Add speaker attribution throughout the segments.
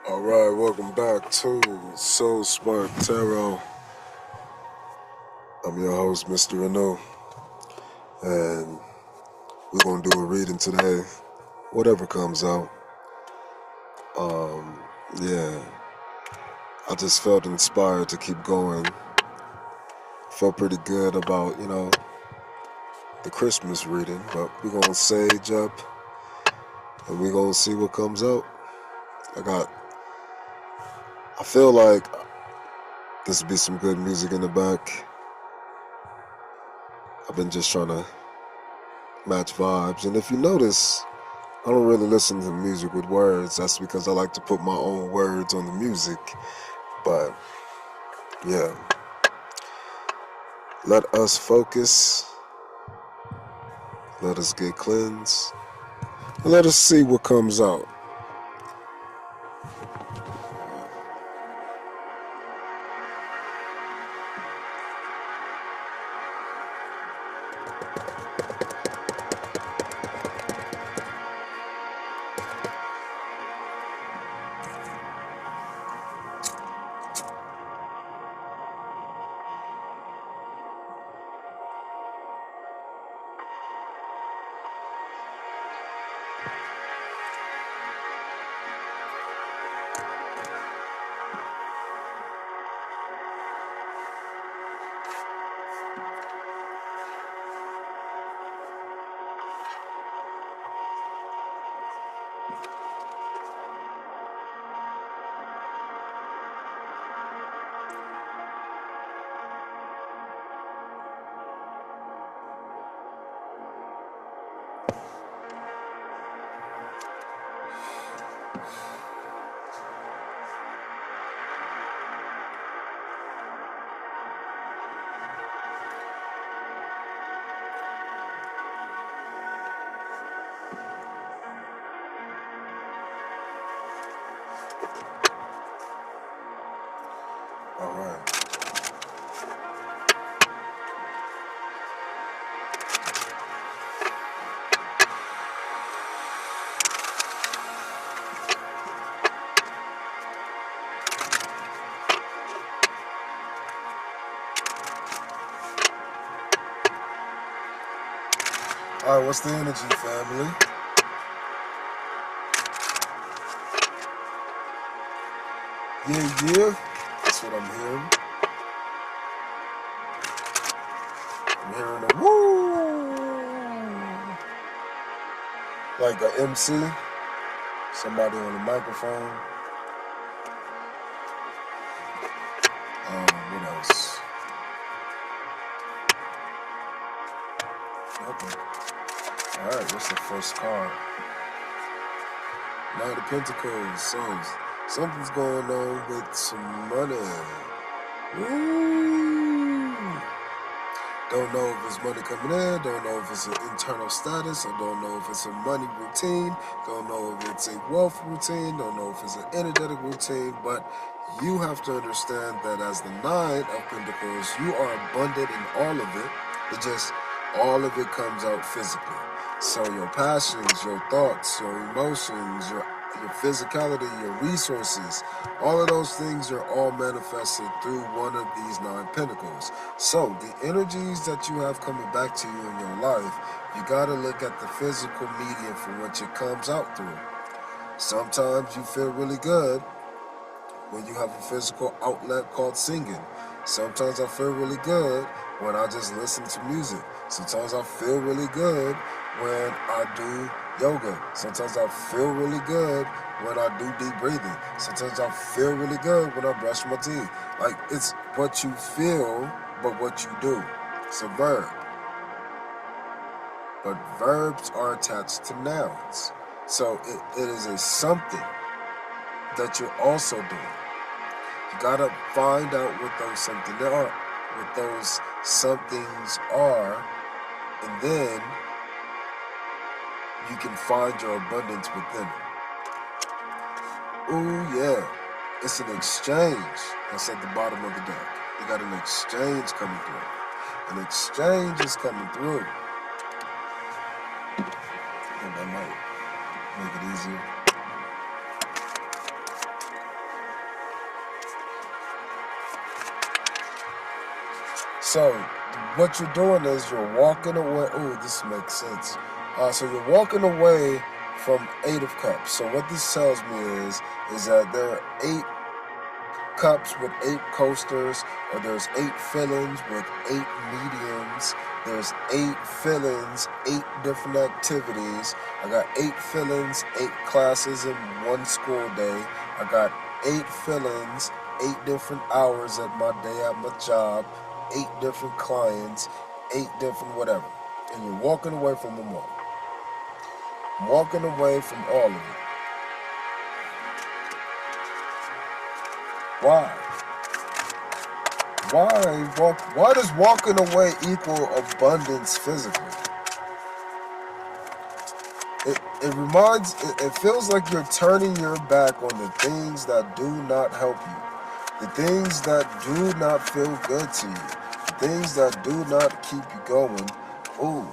Speaker 1: Alright, welcome back to Soul Spark Tarot. I'm your host, Mr. Renault, and we're going to do a reading today, whatever comes out. Yeah, I just felt inspired to keep going. Felt pretty good about, the Christmas reading, but we're going to sage up, and we're going to see what comes out. I feel like this would be some good music in the back. I've been just trying to match vibes, and if you notice, I don't really listen to music with words. That's because I like to put my own words on the music. But yeah, let us focus. Let us get cleansed. And let us see what comes out. All right. All right, what's the energy, family? Yeah. That's what I'm hearing. I'm hearing a woo. Like a MC. Somebody on the microphone. What else? Okay. Alright, what's the first card? Knight of Pentacles. So, something's going on with some money. Woo! Don't know if it's money coming in, don't know if it's an internal status, I don't know if it's a money routine, don't know if it's a wealth routine, don't know if it's an energetic routine, but you have to understand that as the Nine of Pentacles, you are abundant in all of it. It just, all of it comes out physically. So your passions, your thoughts, your emotions, your physicality, your resources, all of those things are all manifested through one of these Nine Pentacles. So the energies that you have coming back to you in your life, you got to look at the physical medium from which it comes out through. Sometimes you feel really good when you have a physical outlet called singing. Sometimes I feel really good when I just listen to music. Sometimes I feel really good when I do yoga. Sometimes I feel really good when I do deep breathing. Sometimes I feel really good when I brush my teeth. Like, it's what you feel, but what you do. It's a verb. But verbs are attached to nouns. So it is a something that you're also doing. You gotta find out what those somethings are, and then you can find your abundance within it. Ooh, yeah. It's an exchange that's at the bottom of the deck. You got an exchange coming through. An exchange is coming through. And that might make it easier. So what you're doing is you're walking away. Oh, this makes sense. So you're walking away from 8 of Cups. So what this tells me is that there are 8 cups with 8 coasters, or there's 8 fillings with 8 mediums. There's 8 fillings, 8 different activities. I got 8 fillings, 8 classes in one school day. I got 8 fillings, 8 different hours at my day at my job, 8 different clients, 8 different whatever. And you're walking away from them all. I'm walking away from all of it. Why? Why does walking away equal abundance physically? It feels like you're turning your back on the things that do not help you, the things that do not feel good to you, the things that do not keep you going. Ooh.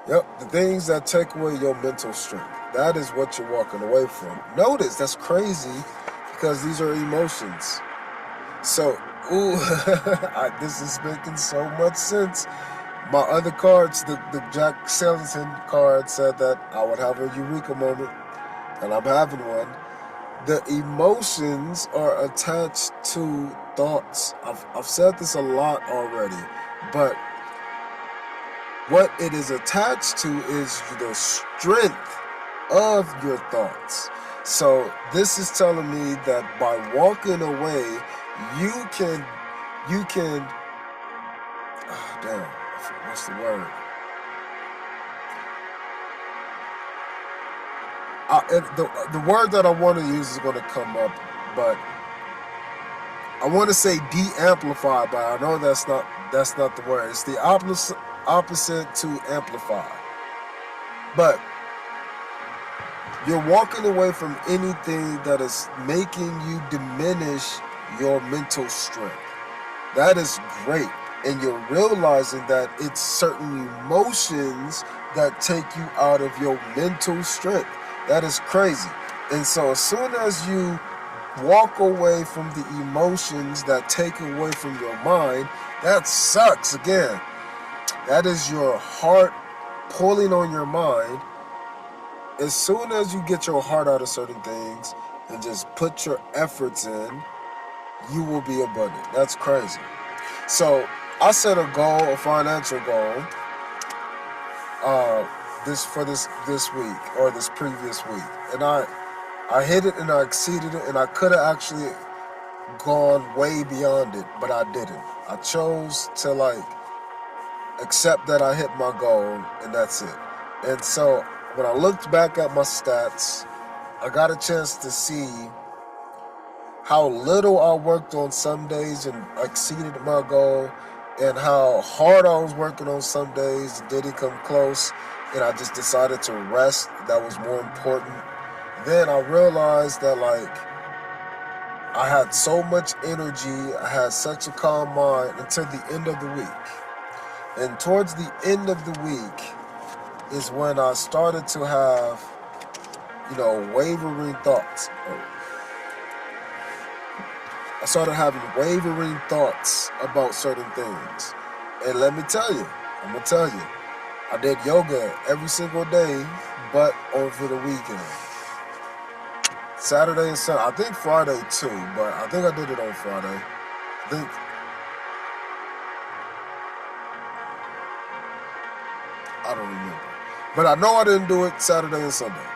Speaker 1: Yep, the things that take away your mental strength. That is what you're walking away from. Notice, that's crazy, because these are emotions. So, ooh, this is making so much sense. My other cards, the Jack Skellington card, said that I would have a eureka moment, and I'm having one. The emotions are attached to thoughts. I've said this a lot already, but what it is attached to is the strength of your thoughts. So this is telling me that by walking away, you can damn, what's the word? The word that I want to use is going to come up, but I want to say de-amplify, but I know that's not the word. It's the opposite to amplify. But you're walking away from anything that is making you diminish your mental strength. That is great. And you're realizing that it's certain emotions that take you out of your mental strength. That is crazy. And so as soon as you walk away from the emotions that take away from your mind, that sucks again. That is your heart pulling on your mind. As soon as you get your heart out of certain things and just put your efforts in, you will be abundant. That's crazy. So I set a goal, a financial goal, this week or this previous week, and I hit it and I exceeded it, and I could have actually gone way beyond it, but I didn't. I chose to accept that I hit my goal, and that's it. And so when I looked back at my stats, I got a chance to see how little I worked on some days and exceeded my goal, and how hard I was working on some days, didn't come close, and I just decided to rest. That was more important. Then I realized that I had so much energy, I had such a calm mind until the end of the week. And towards the end of the week is when I started to have, wavering thoughts. I started having wavering thoughts about certain things. And I'm going to tell you, I did yoga every single day, but over the weekend. Saturday and Sunday. I think Friday too, but I think I did it on Friday. I don't remember. But I know I didn't do it Saturday and Sunday.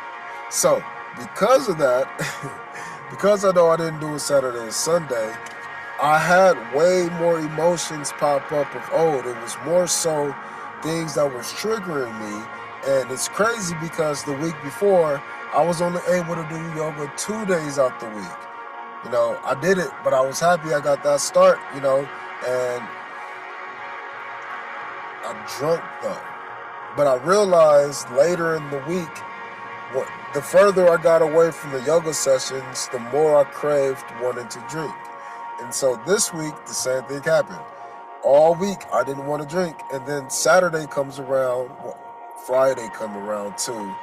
Speaker 1: So, because of that, because I know I didn't do it Saturday and Sunday, I had way more emotions pop up of, it was more so things that was triggering me. And it's crazy because the week before, I was only able to do yoga 2 days out the week. I did it, but I was happy I got that start, and I drunk though. But I realized later in the week, the further I got away from the yoga sessions, the more I craved wanting to drink. And so this week, the same thing happened. All week, I didn't want to drink. And then Saturday comes around, Friday come around too.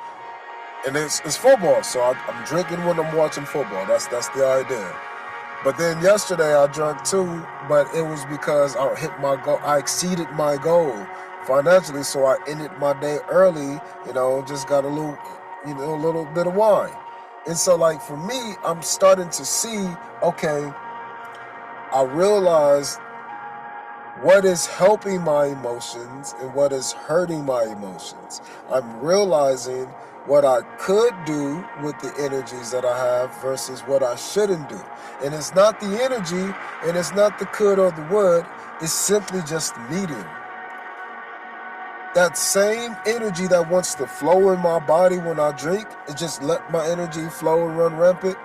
Speaker 1: And it's football, so I'm drinking when I'm watching football. That's the idea. But then yesterday I drank too, but it was because I hit my goal. I exceeded my goal financially, so I ended my day early. Just got a little bit of wine. And so, like, for me, I'm starting to see, okay, I realize what is helping my emotions and what is hurting my emotions. I'm realizing what I could do with the energies that I have versus what I shouldn't do. And it's not the energy, and it's not the could or the would, it's simply just the medium. That same energy that wants to flow in my body when I drink, and just let my energy flow and run rampant,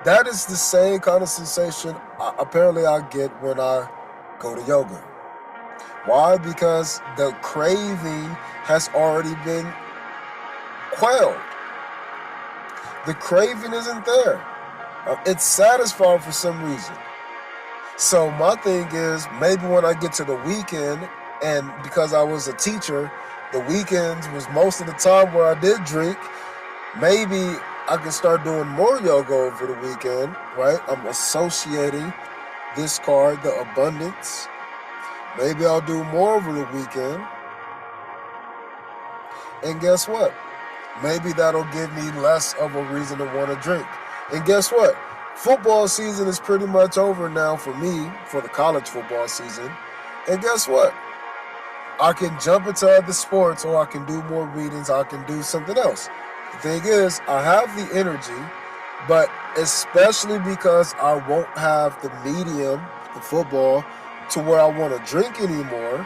Speaker 1: that is the same kind of sensation apparently I get when I go to yoga. Why? Because the craving has already been quelled. The craving isn't there. It's satisfied for some reason. So my thing is, maybe when I get to the weekend, and because I was a teacher, the weekends was most of the time where I did drink, maybe I can start doing more yoga over the weekend, right? I'm associating this card, the abundance. Maybe I'll do more over the weekend. And guess what? Maybe that'll give me less of a reason to want to drink. And guess what? Football season is pretty much over now for me, for the college football season. And guess what? I can jump into other sports, or I can do more readings, I can do something else. The thing is, I have the energy, but especially because I won't have the medium, the football, to where I want to drink anymore,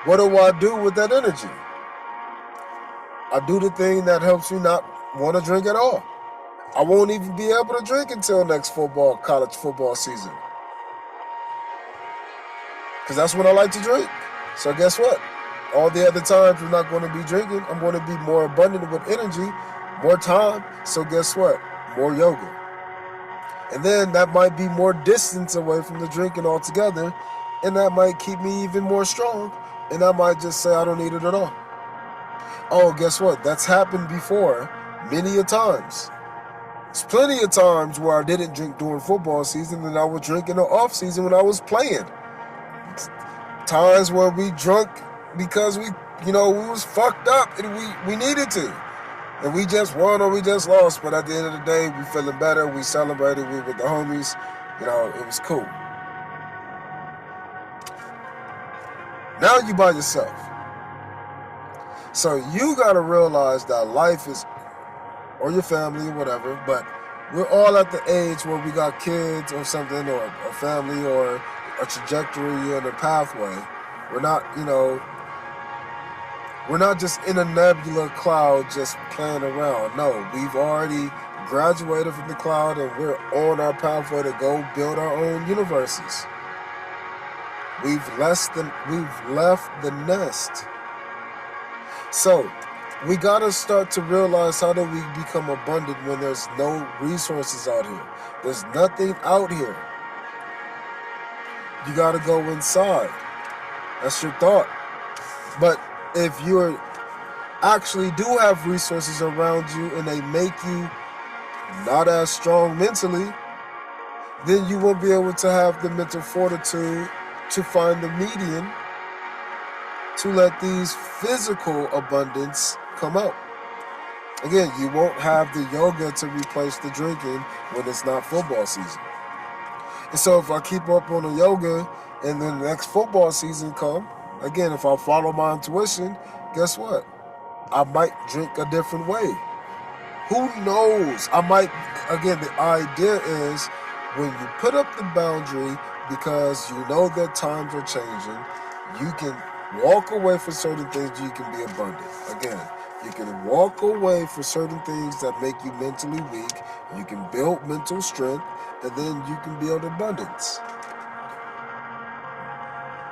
Speaker 1: what do I do with that energy? I do the thing that helps me not want to drink at all. I won't even be able to drink until next college football season. Because that's when I like to drink. So guess what? All the other times we're not going to be drinking, I'm going to be more abundant with energy, more time. So guess what? More yoga. And then that might be more distance away from the drinking altogether. And that might keep me even more strong. And I might just say I don't need it at all. Oh, guess what? That's happened before many a times. There's plenty of times where I didn't drink during football season and I would drink in the off season when I was playing. Times where we drunk because we was fucked up and we needed to. And we just won or we just lost. But at the end of the day, we feeling better. We celebrated. We with the homies. It was cool. Now you by yourself. So you got to realize that life is, or your family, or whatever, but we're all at the age where we got kids or something, or a family, or a trajectory and a pathway. We're not, we're not just in a nebula cloud just playing around. No, we've already graduated from the cloud and we're on our pathway to go build our own universes. We've left the nest. So we gotta start to realize, how do we become abundant when there's no resources out here? There's nothing out here. You gotta go inside. That's your thought. But if you actually do have resources around you and they make you not as strong mentally, then you won't be able to have the mental fortitude to find the median to let these physical abundance come out. Again, you won't have the yoga to replace the drinking when it's not football season. And so if I keep up on the yoga and then the next football season come, again, if I follow my intuition, guess what? I might drink a different way. Who knows? Again, the idea is when you put up the boundary because you know that times are changing, you can walk away from certain things, you can be abundant. Again, you can walk away from certain things that make you mentally weak, you can build mental strength, and then you can build abundance.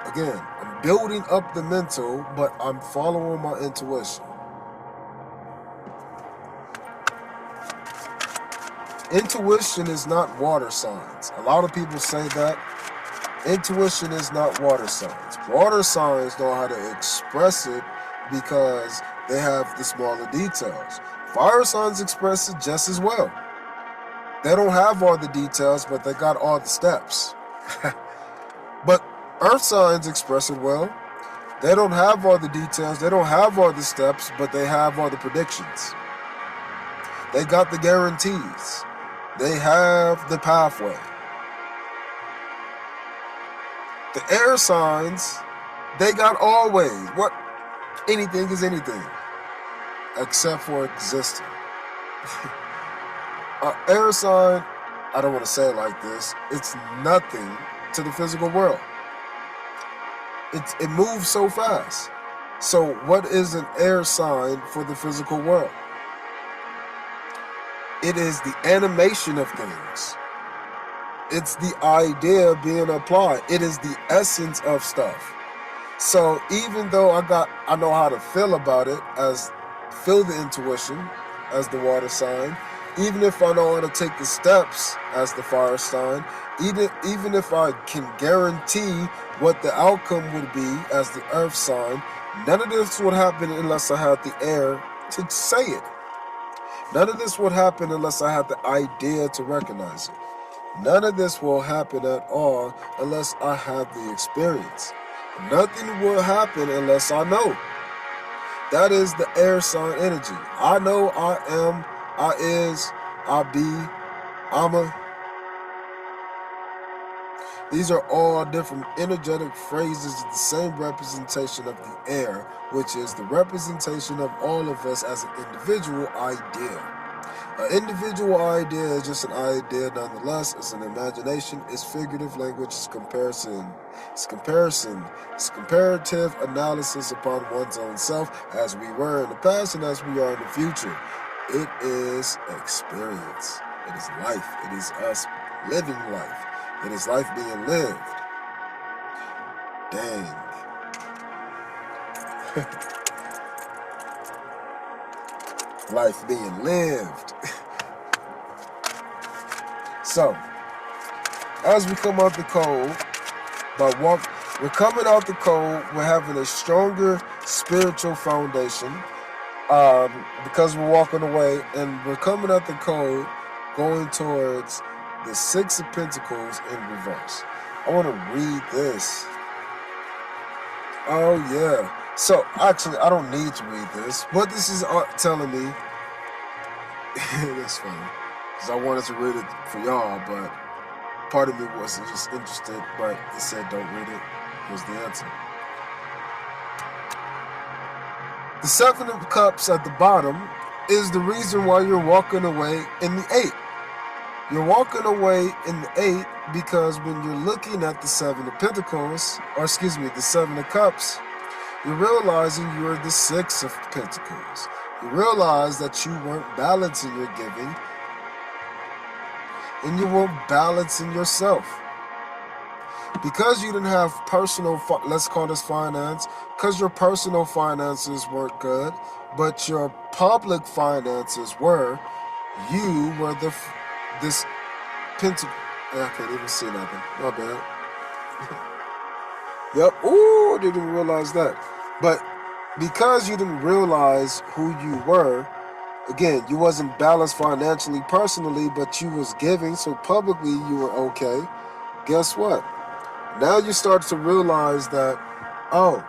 Speaker 1: Again, I'm building up the mental, but I'm following my intuition. Intuition is not water signs. A lot of people say that. Intuition is not water signs. Water signs know how to express it because they have the smaller details. Fire signs express it just as well. They don't have all the details, but they got all the steps. But earth signs express it well. They don't have all the details, they don't have all the steps, but they have all the predictions. They got the guarantees. They have the pathway. The air signs, they got always. What? Anything is anything, except for existing. Air sign, I don't want to say it like this, it's nothing to the physical world. It moves so fast. So what is an air sign for the physical world? It is the animation of things. It's the idea being applied. It is the essence of stuff. So even though I know how to feel about it, feel the intuition as the water sign, even if I know how to take the steps as the fire sign, even if I can guarantee what the outcome would be as the earth sign, none of this would happen unless I had the air to say it. None of this would happen unless I had the idea to recognize it. None of this will happen at all unless I have the experience. Nothing will happen unless I know. That is the air sign energy. I know, I am, I is, I be, I'm a. These are all different energetic phrases of the same representation of the air, which is the representation of all of us as an individual idea. An individual idea is just an idea nonetheless. It's an imagination, it's figurative language, it's comparison. It's comparative analysis upon one's own self, as we were in the past and as we are in the future. It is experience. It is life. It is us living life. It is life being lived. Dang. Life being lived. So, as we come out the cold, we're coming out the cold, we're having a stronger spiritual foundation, because we're walking away, and we're coming out the cold, going towards the Six of Pentacles in reverse. I want to read this. Oh yeah. So actually, I don't need to read this, but this is telling me. That's funny, because I wanted to read it for y'all, but part of me wasn't just interested. But it said, "Don't read it." Here's the answer. The Seven of Cups at the bottom is the reason why you're walking away in the Eight. You're walking away in the Eight because when you're looking at the Seven of Pentacles, the Seven of Cups, you're realizing you're the Six of Pentacles. You realize that you weren't balancing your giving, and you weren't balancing yourself. Because you didn't have personal, let's call this finance, because your personal finances weren't good, but your public finances were, you were this pentacle. I can't even see nothing. My bad. Yep. Ooh, I didn't even realize that. But because you didn't realize who you were, again, you wasn't balanced financially, personally, but you was giving, so publicly you were okay. Guess what? Now you start to realize that, oh,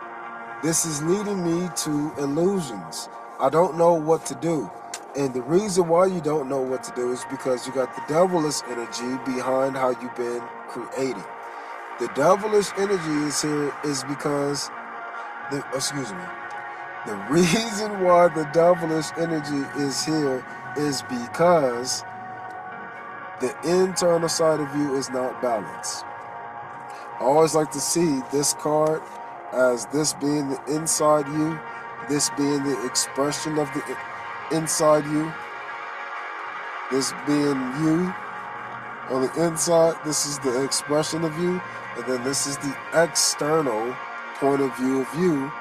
Speaker 1: this is leading me to illusions. I don't know what to do. And the reason why you don't know what to do is because you got the devilish energy behind how you've been creating. The devilish energy is here is because, the reason why the devilish energy is here is because the internal side of you is not balanced. I always like to see this card as this being the inside you, this being the expression of the inside you, this being you on the inside, this is the expression of you, and then this is the external point of view of you,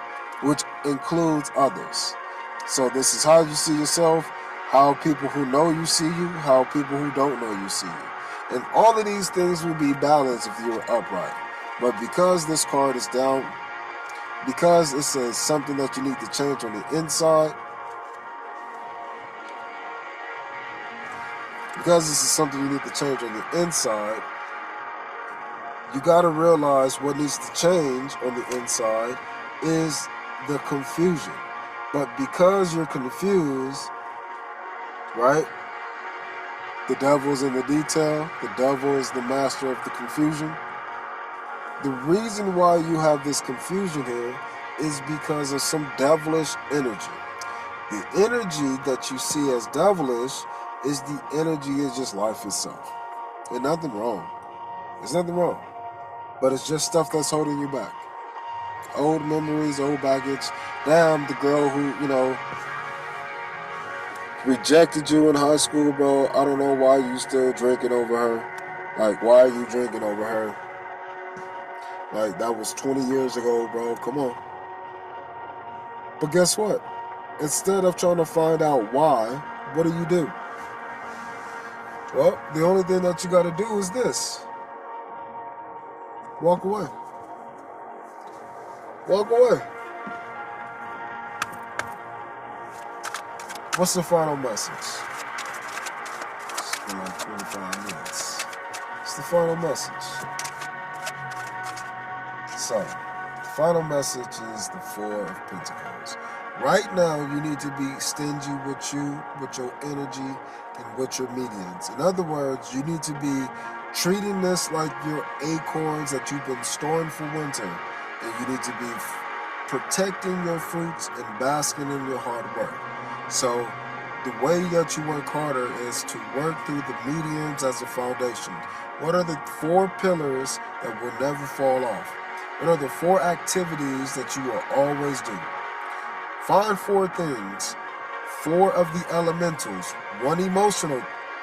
Speaker 1: which includes others. So this is how you see yourself, how people who know you see you, how people who don't know you see you. And all of these things will be balanced if you were upright. But because this card is down, because it says something that you need to change on the inside, because this is something you need to change on the inside, you got to realize what needs to change on the inside is the confusion. But because you're confused, right? The devil's in the detail. The devil is the master of the confusion. The reason why you have this confusion here is because of some devilish energy. The energy that you see as devilish is the energy is just life itself. There's nothing wrong. There's nothing wrong. But it's just stuff that's holding you back. Old memories, old baggage. Damn, the girl who, rejected you in high school, bro. I don't know why you still drinking over her. Like, why are you drinking over her? Like, that was 20 years ago, bro. Come on. But guess what? Instead of trying to find out why, what do? Well, the only thing that you got to do is this. Walk away. Walk away. What's the final message? It's been like 25 minutes. It's the final message. So, the final message is the Four of Pentacles. Right now, you need to be stingy with your energy, and with your mediums. In other words, you need to be treating this like your acorns that you've been storing for winter. And you need to be protecting your fruits and basking in your hard work. So, the way that you work harder is to work through the mediums as a foundation. What are the 4 pillars that will never fall off? What are the 4 activities that you will always do? Find 4 things, 4 of the elementals, 1 emotional